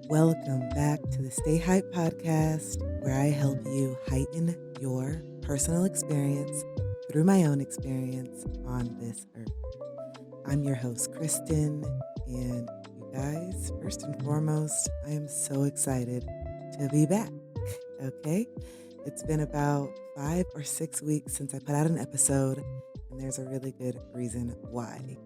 Welcome back to the Stay Hype podcast, where I help you heighten your personal experience through my own experience on this earth. I'm your host, Kristen, and you guys, first and foremost, I am so excited to be back. Okay? It's been about 5 or 6 weeks since I put out an episode, and there's a really good reason why.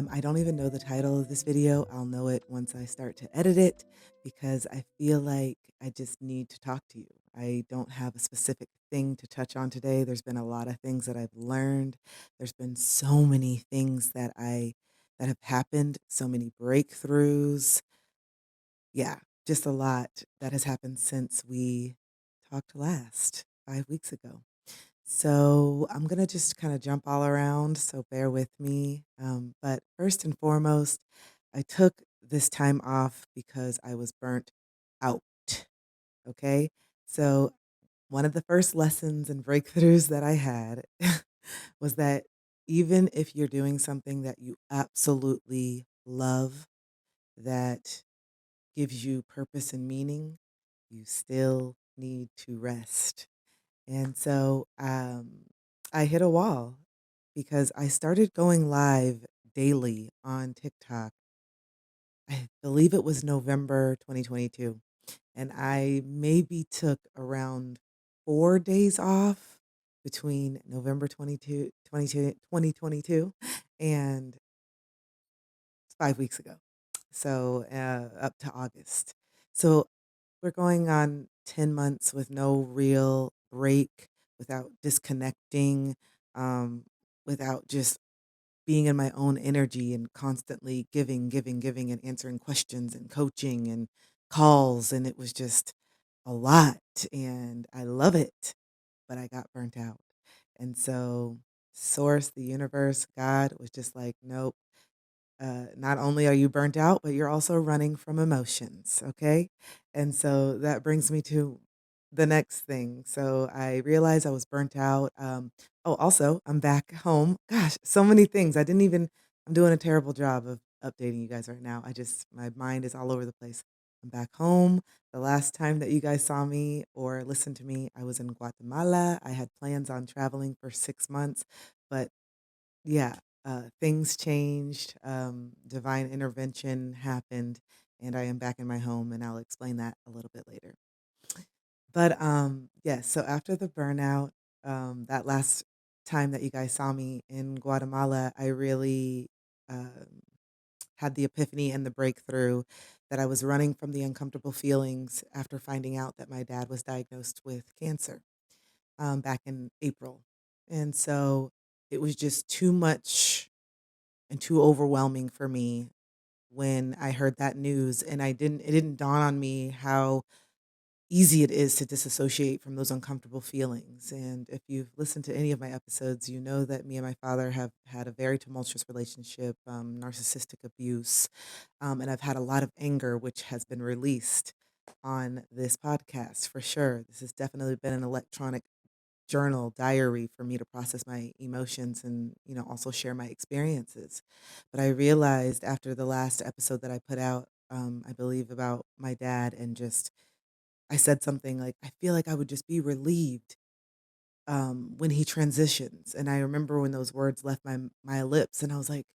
I don't even know the title of this video. I'll know it once I start to edit it because I feel like I just need to talk to you. I don't have a specific thing to touch on today. There's been a lot of things that I've learned. There's been so many things that have happened, so many breakthroughs. Yeah, just a lot that has happened since we talked last 5 weeks ago. So I'm going to just kind of jump all around. So bear with me. But first and foremost, I took this time off because I was burnt out. Okay. So one of the first lessons and breakthroughs that I had was that even if you're doing something that you absolutely love, that gives you purpose and meaning, you still need to rest. And so I hit a wall because I started going live daily on TikTok. I believe it was November 2022. And I maybe took around 4 days off between November 2022 and 5 weeks ago. So up to August. So we're going on 10 months with no real break, without disconnecting, um, without just being in my own energy and constantly giving, and answering questions and coaching and calls. And it was just a lot. And I love it, but I got burnt out. And so, Source, the universe, God was just like, nope, not only are you burnt out, but you're also running from emotions. Okay. And so that brings me to the next thing. So I realized I was burnt out. Oh, also, I'm back home. Gosh, so many things. I'm doing a terrible job of updating you guys right now. My mind is all over the place. I'm back home. The last time that you guys saw me or listened to me, I was in Guatemala. I had plans on traveling for 6 months, but yeah, things changed, divine intervention happened, and I am back in my home, and I'll explain that a little bit later. But, yes, so after the burnout, that last time that you guys saw me in Guatemala, I really, um, had the epiphany and the breakthrough that I was running from the uncomfortable feelings after finding out that my dad was diagnosed with cancer, back in April. And so it was just too much and too overwhelming for me when I heard that news, and it didn't dawn on me how easy it is to disassociate from those uncomfortable feelings. And if you've listened to any of my episodes, you know that me and my father have had a very tumultuous relationship, narcissistic abuse, and I've had a lot of anger, which has been released on this podcast for sure. This has definitely been an electronic journal diary for me to process my emotions and also share my experiences. But I realized after the last episode that I put out, I believe, about my dad, and just I said something like, I feel like I would just be relieved when he transitions. And I remember when those words left my lips, and I was like,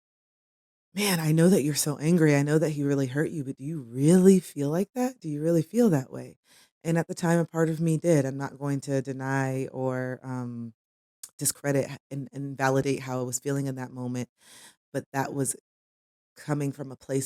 man, I know that you're so angry, I know that he really hurt you, but do you really feel like that? Do you really feel that way? And at the time, a part of me did. I'm not going to deny or discredit and validate how I was feeling in that moment, but that was coming from a place